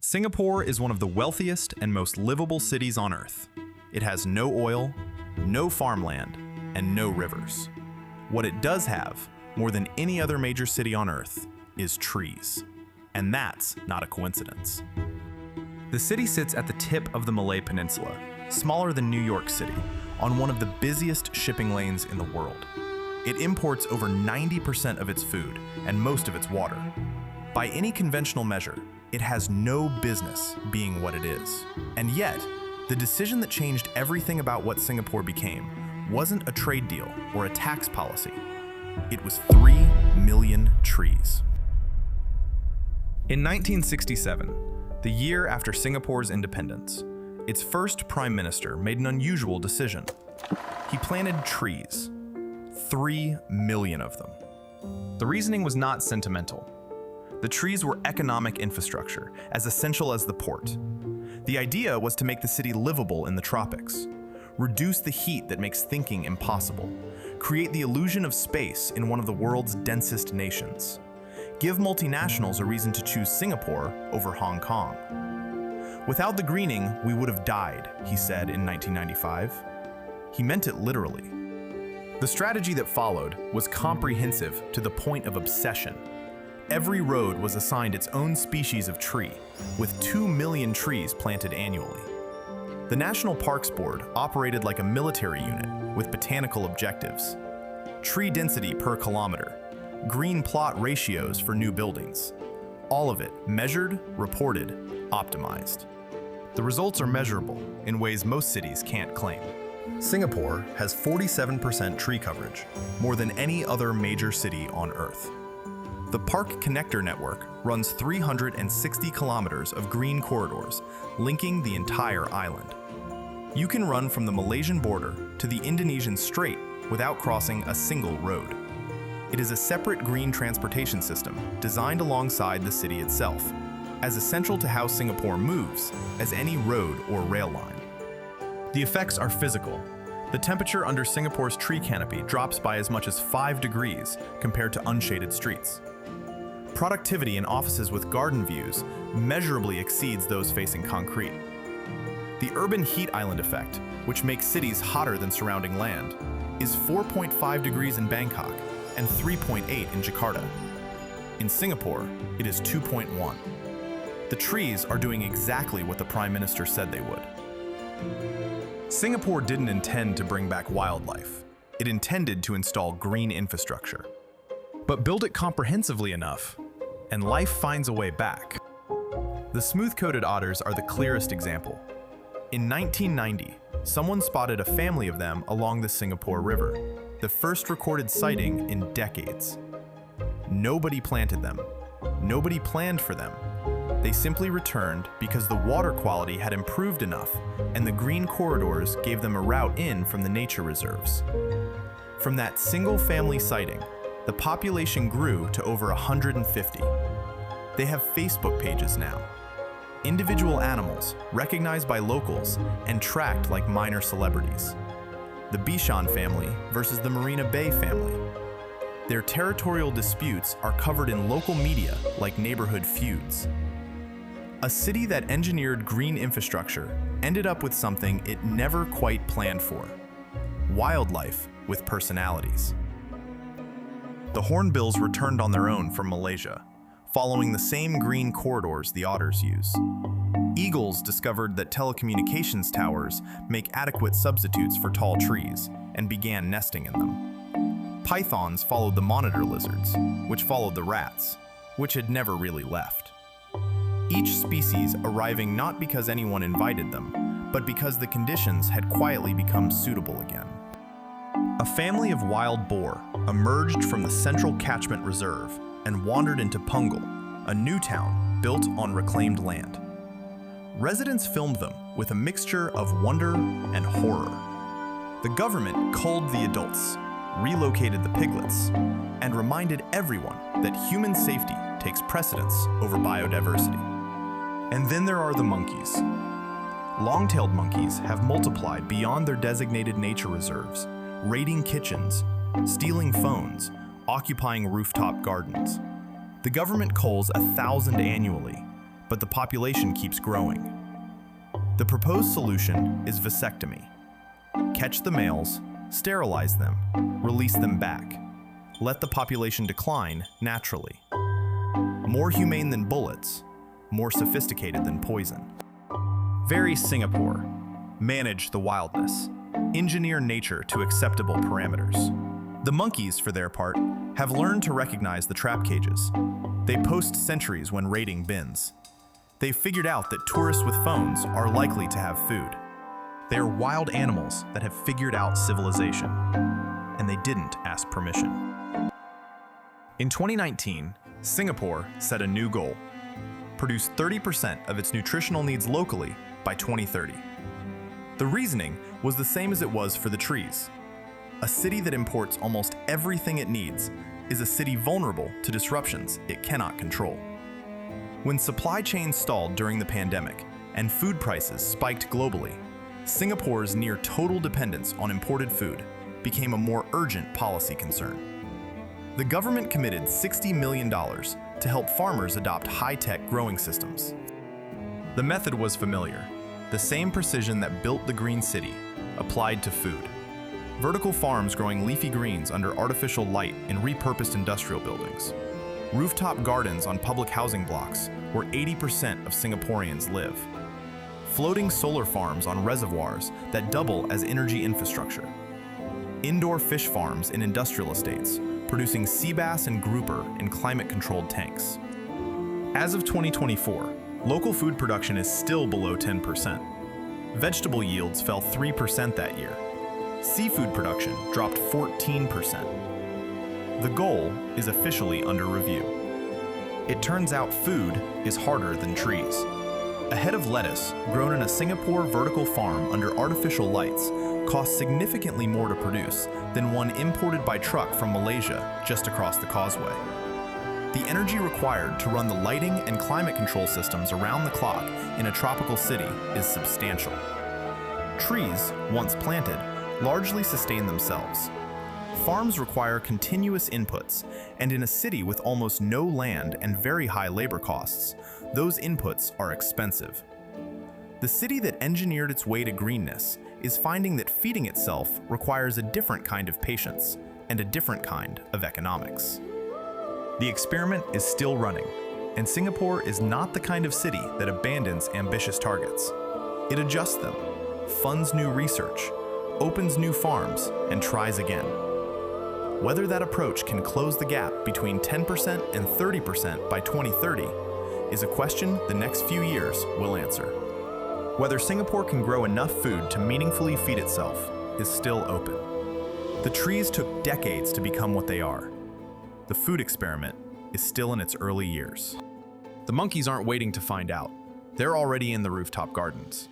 Singapore is one of the wealthiest and most livable cities on Earth. It has no oil, no farmland, and no rivers. What it does have, more than any other major city on Earth, is trees. And that's not a coincidence. The city sits at the tip of the Malay Peninsula, smaller than New York City, on one of the busiest shipping lanes in the world. It imports over 90% of its food and most of its water. By any conventional measure, it has no business being what it is. And yet, the decision that changed everything about what Singapore became wasn't a trade deal or a tax policy. It was 3 million trees. In 1967, the year after Singapore's independence, its first prime minister made an unusual decision. He planted trees, 3 million of them. The reasoning was not sentimental. The trees were economic infrastructure, as essential as the port. The idea was to make the city livable in the tropics, reduce the heat that makes thinking impossible, create the illusion of space in one of the world's densest nations, give multinationals a reason to choose Singapore over Hong Kong. Without the greening, we would have died, he said in 1995. He meant it literally. The strategy that followed was comprehensive to the point of obsession. Every road was assigned its own species of tree, with 2 million trees planted annually. The National Parks Board operated like a military unit with botanical objectives. Tree density per kilometer, green plot ratios for new buildings. All of it measured, reported, optimized. The results are measurable in ways most cities can't claim. Singapore has 47% tree coverage, more than any other major city on Earth. The Park Connector Network runs 360 kilometers of green corridors, linking the entire island. You can run from the Malaysian border to the Indonesian Strait without crossing a single road. It is a separate green transportation system designed alongside the city itself, as essential to how Singapore moves as any road or rail line. The effects are physical. The temperature under Singapore's tree canopy drops by as much as 5 degrees compared to unshaded streets. Productivity in offices with garden views measurably exceeds those facing concrete. The urban heat island effect, which makes cities hotter than surrounding land, is 4.5 degrees in Bangkok and 3.8 in Jakarta. In Singapore, it is 2.1. The trees are doing exactly what the Prime Minister said they would. Singapore didn't intend to bring back wildlife. It intended to install green infrastructure. But build it comprehensively enough, and life finds a way back. The smooth-coated otters are the clearest example. In 1990, someone spotted a family of them along the Singapore River, the first recorded sighting in decades. Nobody planted them. Nobody planned for them. They simply returned because the water quality had improved enough, and the green corridors gave them a route in from the nature reserves. From that single family sighting, the population grew to over 150. They have Facebook pages now. Individual animals recognized by locals and tracked like minor celebrities. The Bishan family versus the Marina Bay family. Their territorial disputes are covered in local media like neighborhood feuds. A city that engineered green infrastructure ended up with something it never quite planned for: wildlife with personalities. The hornbills returned on their own from Malaysia, following the same green corridors the otters use. Eagles discovered that telecommunications towers make adequate substitutes for tall trees and began nesting in them. Pythons followed the monitor lizards, which followed the rats, which had never really left. Each species arriving not because anyone invited them, but because the conditions had quietly become suitable again. A family of wild boar emerged from the Central Catchment Reserve and wandered into Punggol, a new town built on reclaimed land. Residents filmed them with a mixture of wonder and horror. The government culled the adults, relocated the piglets, and reminded everyone that human safety takes precedence over biodiversity. And then there are the monkeys. Long-tailed monkeys have multiplied beyond their designated nature reserves, raiding kitchens, stealing phones, occupying rooftop gardens. The government culls 1,000 annually, but the population keeps growing. The proposed solution is vasectomy. Catch the males, sterilize them, release them back. Let the population decline naturally. More humane than bullets, more sophisticated than poison. Vary Singapore. Manage the wildness. Engineer nature to acceptable parameters. The monkeys, for their part, have learned to recognize the trap cages. They post sentries when raiding bins. They've figured out that tourists with phones are likely to have food. They are wild animals that have figured out civilization, and they didn't ask permission. In 2019, Singapore set a new goal: produce 30% of its nutritional needs locally by 2030. The reasoning was the same as it was for the trees. A city that imports almost everything it needs is a city vulnerable to disruptions it cannot control. When supply chains stalled during the pandemic and food prices spiked globally, Singapore's near total dependence on imported food became a more urgent policy concern. The government committed $60 million to help farmers adopt high-tech growing systems. The method was familiar, the same precision that built the Green City, applied to food. Vertical farms growing leafy greens under artificial light in repurposed industrial buildings. Rooftop gardens on public housing blocks where 80% of Singaporeans live. Floating solar farms on reservoirs that double as energy infrastructure. Indoor fish farms in industrial estates, producing sea bass and grouper in climate-controlled tanks. As of 2024, local food production is still below 10%. Vegetable yields fell 3% that year. Seafood production dropped 14%. The goal is officially under review. It turns out food is harder than trees. A head of lettuce grown in a Singapore vertical farm under artificial lights costs significantly more to produce than one imported by truck from Malaysia just across the causeway. The energy required to run the lighting and climate control systems around the clock in a tropical city is substantial. Trees, once planted, largely sustain themselves. Farms require continuous inputs, and in a city with almost no land and very high labor costs, those inputs are expensive. The city that engineered its way to greenness is finding that feeding itself requires a different kind of patience and a different kind of economics. The experiment is still running, and Singapore is not the kind of city that abandons ambitious targets. It adjusts them, funds new research, opens new farms, and tries again. Whether that approach can close the gap between 10% and 30% by 2030 is a question the next few years will answer. Whether Singapore can grow enough food to meaningfully feed itself is still open. The trees took decades to become what they are. The food experiment is still in its early years. The monkeys aren't waiting to find out. They're already in the rooftop gardens.